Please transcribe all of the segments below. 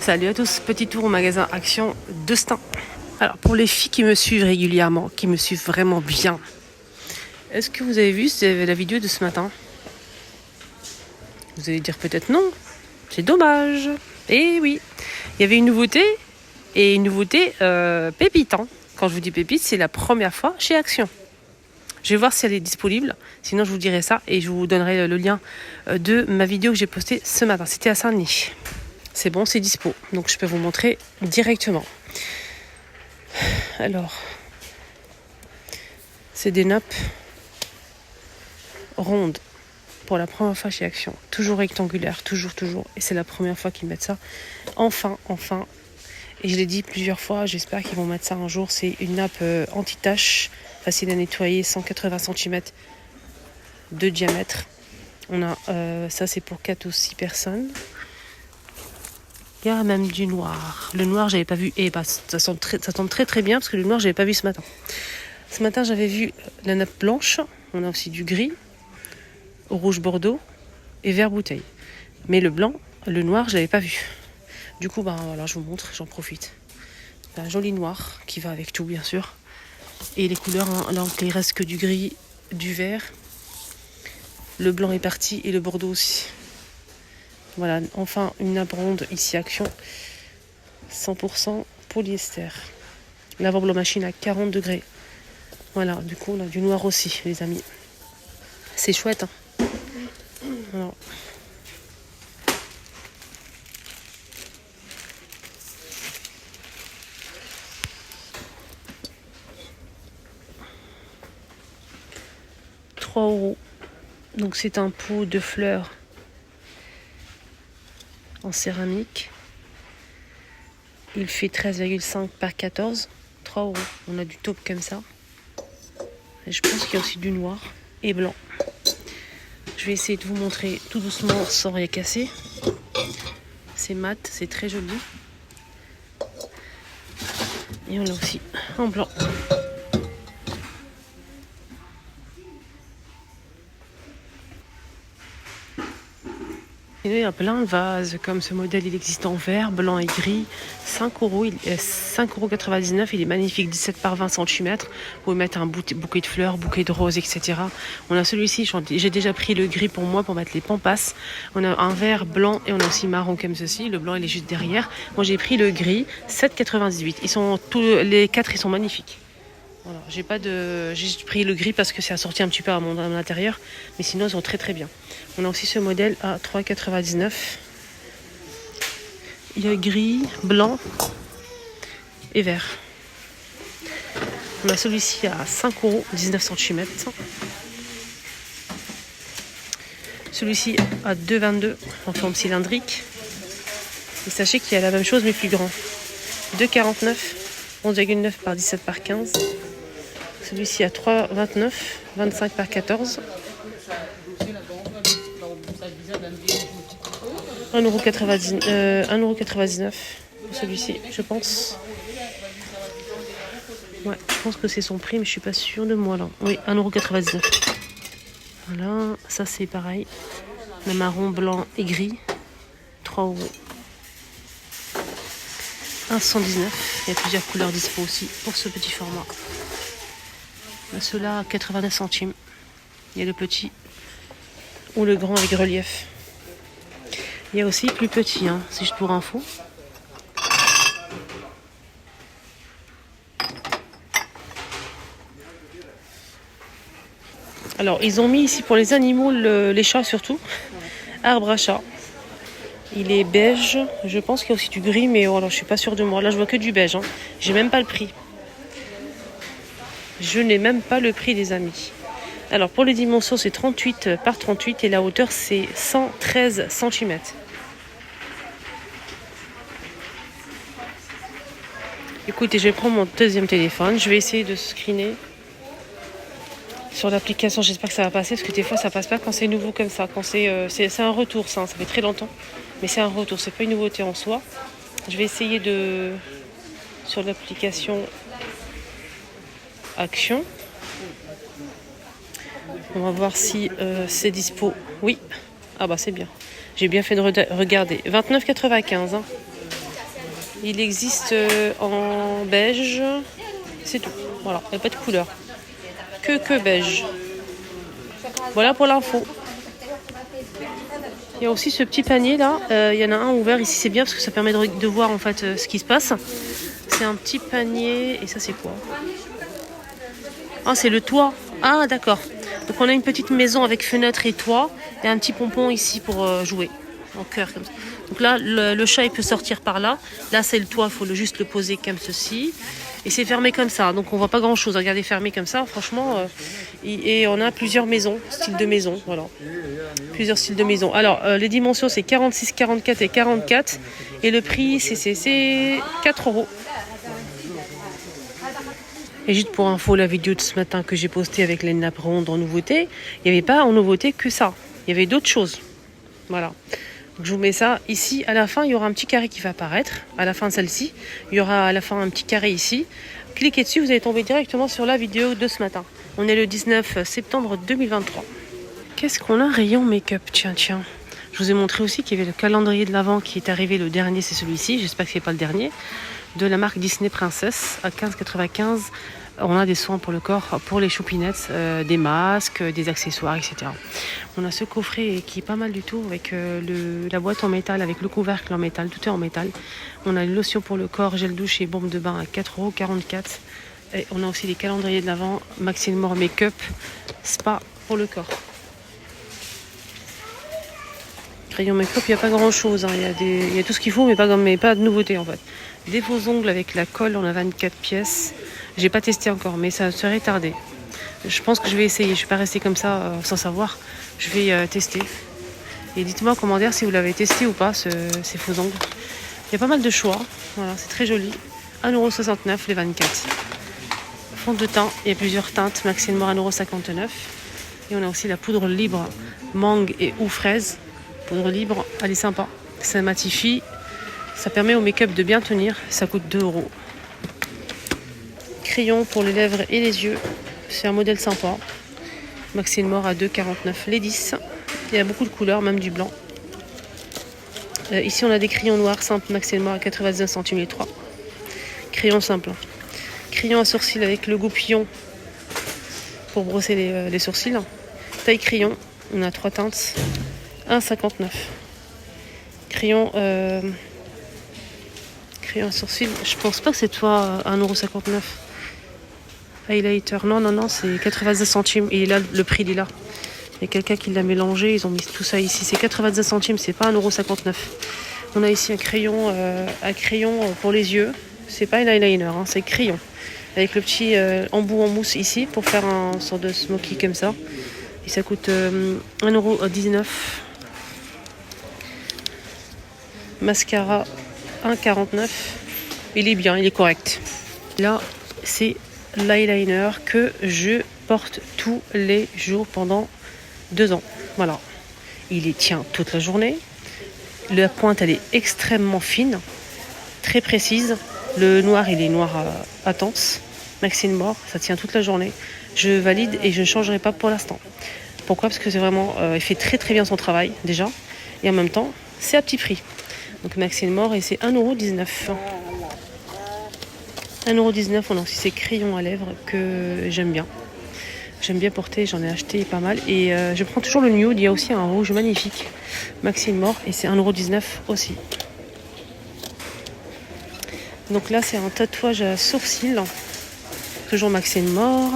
Salut à tous, petit tour au magasin Action de Stein. Alors pour les filles qui me suivent régulièrement, qui me suivent vraiment bien, est-ce que vous avez vu la vidéo de ce matin? Vous allez dire peut-être non, c'est dommage. Et oui, il y avait une nouveauté, et une nouveauté pépite. Quand je vous dis pépite, c'est la première fois chez Action. Je vais voir si elle est disponible, sinon je vous dirai ça et je vous donnerai le lien de ma vidéo que j'ai postée ce matin. C'était à Saint-Denis. C'est bon, c'est dispo, donc je peux vous montrer directement. Alors, c'est des nappes rondes pour la première fois chez Action. Toujours rectangulaire, toujours. Et c'est la première fois qu'ils mettent ça. Enfin. Et je l'ai dit plusieurs fois, j'espère qu'ils vont mettre ça un jour. C'est une nappe anti-tache, facile à nettoyer, 180 cm de diamètre. On a ça, c'est pour 4 ou 6 personnes. Il y a même du noir. Le noir, j'avais pas vu. Et bah, ça tombe très bien parce que le noir, j'avais pas vu ce matin. Ce matin, j'avais vu la nappe blanche. On a aussi du gris, rouge bordeaux et vert bouteille. Mais le blanc, le noir, je l'avais pas vu. Du coup, bah voilà, je vous montre, j'en profite. Un joli noir qui va avec tout, bien sûr. Et les couleurs, là, il reste que du gris, du vert. Le blanc est parti et le bordeaux aussi. Voilà, enfin une nappe ronde ici Action, 100% polyester. Lavable en machine à 40 degrés. Voilà, du coup on a du noir aussi les amis. C'est chouette. Alors. €3. Donc c'est un pot de fleurs en céramique. Il fait 13,5 par 14. €3. On a du taupe comme ça. Et je pense qu'il y a aussi du noir et blanc. Je vais essayer de vous montrer tout doucement sans rien casser. C'est mat, c'est très joli. Et on a aussi en blanc. Il y a plein de vases, comme ce modèle, il existe en vert, blanc et gris. 5€, il est 5,99 €, il est magnifique, 17 par 20 cm. Vous pouvez mettre un bouquet de fleurs, bouquet de roses, etc. On a celui-ci, j'ai déjà pris le gris pour moi, pour mettre les pampas. On a un vert, blanc et on a aussi marron comme ceci. Le blanc, il est juste derrière. Moi, j'ai pris le gris, 7,98 €. Les 4, ils sont magnifiques. Voilà, j'ai juste pris le gris parce que c'est assorti un petit peu à mon intérieur, mais sinon ils sont très bien. On a aussi ce modèle à 3,99 €. Il y a gris, blanc et vert. On a celui-ci à 5€, 19 cm. Celui-ci à 2,22 € en forme cylindrique. Et sachez qu'il y a la même chose mais plus grand. 2,49 €, 11,9 par 17 par 15. Celui-ci à 3,29, 25 par 14. 1,99 € pour celui-ci, je pense. Ouais, je pense que c'est son prix, mais je suis pas sûre de moi là. Oui, 1,99 €. Voilà, ça c'est pareil. Le marron, blanc et gris. 3€. 1,119 €. Il y a plusieurs couleurs dispo aussi pour ce petit format. Ceux-là à 89 centimes. Il y a le petit ou le grand avec relief. Il y a aussi plus petit, c'est juste pour info. Alors, ils ont mis ici pour les animaux, les chats surtout, arbre à chat. Il est beige. Je pense qu'il y a aussi du gris, mais voilà, je suis pas sûre de moi. Là, je vois que du beige. J'ai même pas le prix. Je n'ai même pas le prix, les amis. Alors, pour les dimensions, c'est 38 par 38 et la hauteur, c'est 113 cm. Écoutez, je vais prendre mon deuxième téléphone. Je vais essayer de screener sur l'application. J'espère que ça va passer parce que des fois, ça passe pas quand c'est nouveau comme ça. Quand c'est un retour, ça fait très longtemps. Mais c'est un retour, c'est pas une nouveauté en soi. Je vais essayer sur l'application Action. On va voir si c'est dispo. Oui. Ah bah c'est bien. J'ai bien fait de regarder. 29,95 €. Il existe en beige. C'est tout. Voilà, il n'y a pas de couleur. Que beige. Voilà pour l'info. Il y a aussi ce petit panier là. Il y en a un ouvert ici, c'est bien parce que ça permet de voir en fait ce qui se passe. C'est un petit panier. Et ça, c'est quoi? Ah, c'est le toit. Ah, d'accord. Donc on a une petite maison avec fenêtre et toit. Et un petit pompon ici pour jouer. En cœur comme ça. Donc là, le chat, il peut sortir par là. Là, c'est le toit, il faut juste le poser comme ceci. Et c'est fermé comme ça. Donc on voit pas grand-chose. Regardez, fermé comme ça, franchement. Et on a plusieurs maisons, style de maison. Voilà. Plusieurs styles de maison. Alors, les dimensions, c'est 46, 44 et 44. Et le prix, c'est 4 €. Et juste pour info, la vidéo de ce matin que j'ai postée avec les nappes rondes en nouveauté, il n'y avait pas en nouveauté que ça. Il y avait d'autres choses. Voilà. Donc je vous mets ça ici. À la fin, il y aura un petit carré qui va apparaître. À la fin de celle-ci, il y aura à la fin un petit carré ici. Cliquez dessus, vous allez tomber directement sur la vidéo de ce matin. On est le 19 septembre 2023. Qu'est-ce qu'on a? Rayon make-up. Tiens. Je vous ai montré aussi qu'il y avait le calendrier de l'Avent qui est arrivé. Le dernier, c'est celui-ci. J'espère que ce n'est pas le dernier. De la marque Disney Princess à 15,95 €. On a des soins pour le corps, pour les choupinettes, des masques, des accessoires, etc. On a ce coffret qui est pas mal du tout avec la boîte en métal, avec le couvercle en métal, tout est en métal. On a une lotion pour le corps, gel douche et bombe de bain à 4,44 €. Et on a aussi des calendriers de l'Avent, Maxine More Make-up, spa pour le corps. Crayon make-up, il n'y a pas grand chose. Il y a tout ce qu'il faut, mais pas de nouveauté en fait. Des faux ongles avec la colle, on a 24 pièces. J'ai pas testé encore, mais ça serait tardé. Je pense que je vais essayer. Je ne vais pas rester comme ça sans savoir. Je vais tester. Et dites-moi en commentaire si vous l'avez testé ou pas, ces faux ongles. Il y a pas mal de choix. Voilà, c'est très joli. 1,69 € les 24. Fond de teint, il y a plusieurs teintes. Maxine More 1,59 €. Et on a aussi la poudre libre mangue et ou fraise. Poudre libre, elle est sympa. Ça matifie. Ça permet au make-up de bien tenir. Ça coûte 2 €. Crayon pour les lèvres et les yeux. C'est un modèle sympa. Maxine More à 2,49 € les 10. Il y a beaucoup de couleurs, même du blanc. Ici, on a des crayons noirs simples Maxine More à 99 centimes les 3. Crayon simple. Crayon à sourcils avec le goupillon pour brosser les sourcils. Taille crayon, on a 3 teintes. 1,59 €. Crayon à sourcils, je pense pas que c'est toi 1,59 €. Highlighter, non, c'est 90 centimes. Et là, le prix, il est là. Il y a quelqu'un qui l'a mélangé, ils ont mis tout ça ici. C'est 90 centimes, c'est pas 1,59 €. On a ici un crayon pour les yeux. C'est pas un eyeliner, c'est crayon. Avec le petit embout en mousse ici pour faire un sorte de smoky comme ça. Et ça coûte 1,19 €. Mascara 1,49 €. Il est bien, il est correct. Là, c'est l'eyeliner que je porte tous les jours pendant 2 ans. Voilà. Il tient toute la journée. La pointe, elle est extrêmement fine, très précise. Le noir, il est noir intense. Maxine More, ça tient toute la journée. Je valide et je ne changerai pas pour l'instant. Pourquoi? Parce que c'est vraiment, il fait très très bien son travail déjà. Et en même temps, c'est à petit prix. Donc Maxine More et c'est 1,19 €. 1,19 €, on a aussi ces crayons à lèvres que j'aime bien. J'aime bien porter, j'en ai acheté pas mal. Et je prends toujours le nude, il y a aussi un rouge magnifique. Maxine More et c'est 1,19 € aussi. Donc là c'est un tatouage à sourcils. Toujours Maxine More.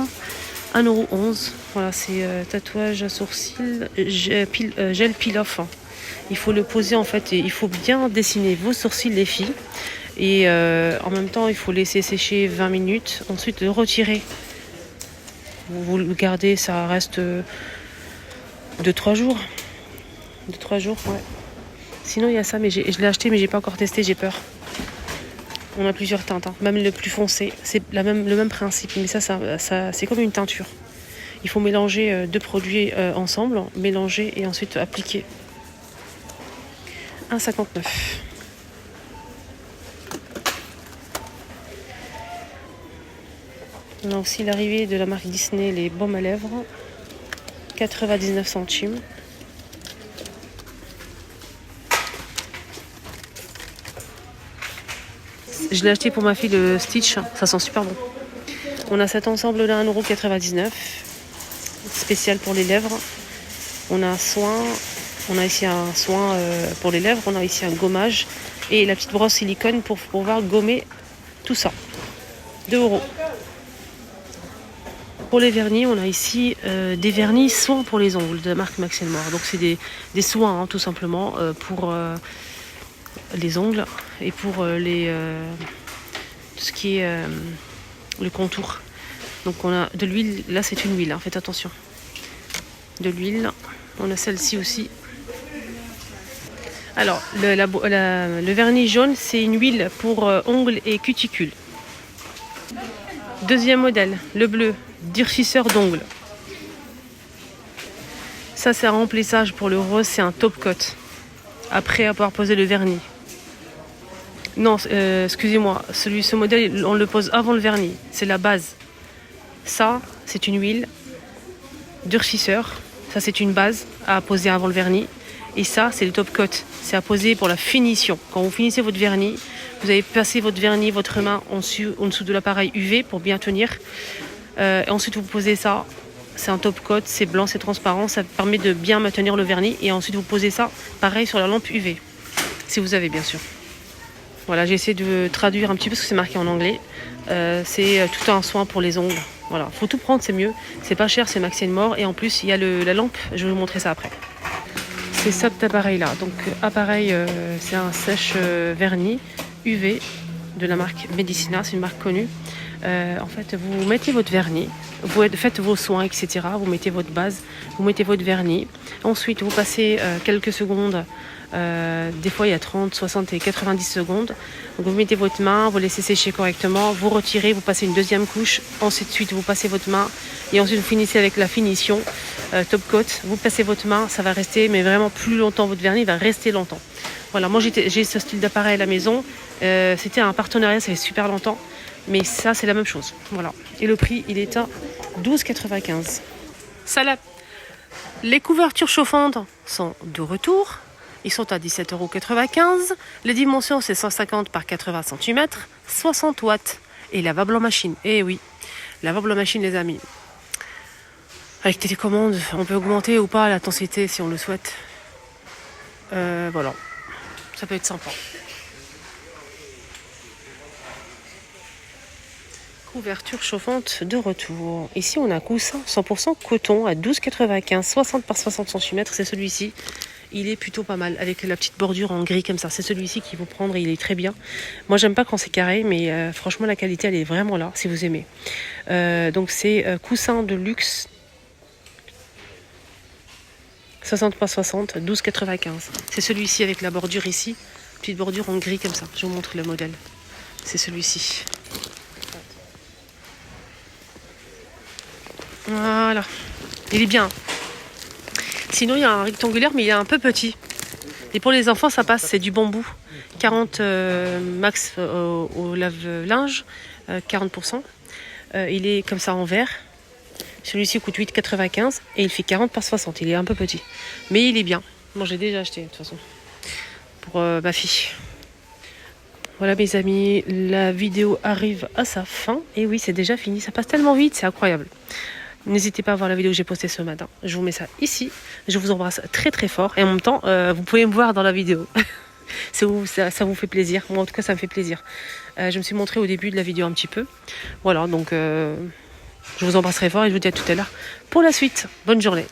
1,11 €. Voilà, c'est tatouage à sourcils, gel peel-off. Il faut le poser en fait et il faut bien dessiner vos sourcils les filles. Et en même temps il faut laisser sécher 20 minutes. Ensuite le retirer. Vous le gardez, ça reste 2-3 jours. 2-3 jours, ouais. Sinon il y a ça, mais je l'ai acheté mais j'ai pas encore testé, j'ai peur. On a plusieurs teintes, même le plus foncé. C'est le même principe, mais ça c'est comme une teinture. Il faut mélanger 2 produits ensemble, mélanger et ensuite appliquer. 1,59 €. On a aussi l'arrivée de la marque Disney, les baumes à lèvres. 99 centimes. Je l'ai acheté pour ma fille le Stitch, ça sent super bon. On a cet ensemble là 1,99 €, spécial pour les lèvres. On a un soin, on a ici un soin pour les lèvres, on a ici un gommage et la petite brosse silicone pour pouvoir gommer tout ça. 2 €. Pour les vernis, on a ici des vernis soins pour les ongles de la marque Max & More. Donc c'est des soins hein, tout simplement pour les ongles et pour tout ce qui est le contour. Donc on a de l'huile, là c'est une huile, hein, faites attention. De l'huile, on a celle-ci aussi. Alors le vernis jaune, c'est une huile pour ongles et cuticules. Deuxième modèle, le bleu, durcisseur d'ongles. Ça c'est un remplissage pour le rose, c'est un top coat. Après avoir posé le vernis. Non, excusez-moi, ce modèle, on le pose avant le vernis. C'est la base. Ça, c'est une huile durcisseur. Ça, c'est une base à poser avant le vernis. Et ça, c'est le top coat. C'est à poser pour la finition. Quand vous finissez votre vernis, vous avez passé votre vernis, votre main en dessous de l'appareil UV pour bien tenir. Et ensuite, vous posez ça. C'est un top coat, c'est blanc, c'est transparent. Ça permet de bien maintenir le vernis. Et ensuite, vous posez ça, pareil, sur la lampe UV. Si vous avez, bien sûr. Voilà, j'ai essayé de traduire un petit peu parce que c'est marqué en anglais. C'est tout un soin pour les ongles. Voilà, faut tout prendre, c'est mieux. C'est pas cher, c'est Max & More. Et en plus, il y a la lampe. Je vais vous montrer ça après. C'est cet appareil-là. Donc, appareil, c'est un sèche-vernis UV de la marque Medicina. C'est une marque connue. En fait, vous mettez votre vernis. Vous faites vos soins, etc. Vous mettez votre base. Vous mettez votre vernis. Ensuite, vous passez quelques secondes. Des fois il y a 30, 60 et 90 secondes. Donc vous mettez votre main, vous laissez sécher correctement, vous retirez, vous passez une deuxième couche, ensuite vous passez votre main et ensuite vous finissez avec la finition top coat. Vous passez votre main, ça va rester mais vraiment plus longtemps, votre vernis va rester longtemps. Voilà, moi j'ai ce style d'appareil à la maison, c'était un partenariat, ça fait super longtemps, mais ça c'est la même chose. Voilà, et le prix il est à 12,95 €. Salam. Les couvertures chauffantes sont de retour. Ils sont à 17,95 €. Les dimensions, c'est 150 par 80 cm, 60 watts. Et lavable en machine. Eh oui, lavable en machine, les amis. Avec télécommande, on peut augmenter ou pas l'intensité si on le souhaite. Voilà, ça peut être sympa. Couverture chauffante de retour. Ici, on a un coussin 100% coton à 12,95 €, 60 par 60 cm. C'est celui-ci. Il est plutôt pas mal, avec la petite bordure en gris comme ça. C'est celui-ci qu'il faut prendre, il est très bien. Moi, j'aime pas quand c'est carré, mais franchement, la qualité, elle est vraiment là, si vous aimez. Donc, c'est coussin de luxe. 60 par 60, 12,95 €. C'est celui-ci avec la bordure ici. Petite bordure en gris comme ça. Je vous montre le modèle. C'est celui-ci. Voilà. Il est bien. Sinon, il y a un rectangulaire, mais il est un peu petit. Et pour les enfants, ça passe, c'est du bambou. 40 max au lave-linge, 40%. Il est comme ça en verre. Celui-ci coûte 8,95 € et il fait 40 par 60. Il est un peu petit. Mais il est bien. Moi, j'ai déjà acheté, de toute façon, pour ma fille. Voilà, mes amis, la vidéo arrive à sa fin. Et oui, c'est déjà fini. Ça passe tellement vite, c'est incroyable. N'hésitez pas à voir la vidéo que j'ai postée ce matin. Je vous mets ça ici. Je vous embrasse très très fort. Et en même temps, vous pouvez me voir dans la vidéo. ça vous fait plaisir. Moi, en tout cas, ça me fait plaisir. Je me suis montrée au début de la vidéo un petit peu. Voilà, donc je vous embrasse très fort et je vous dis à tout à l'heure pour la suite. Bonne journée.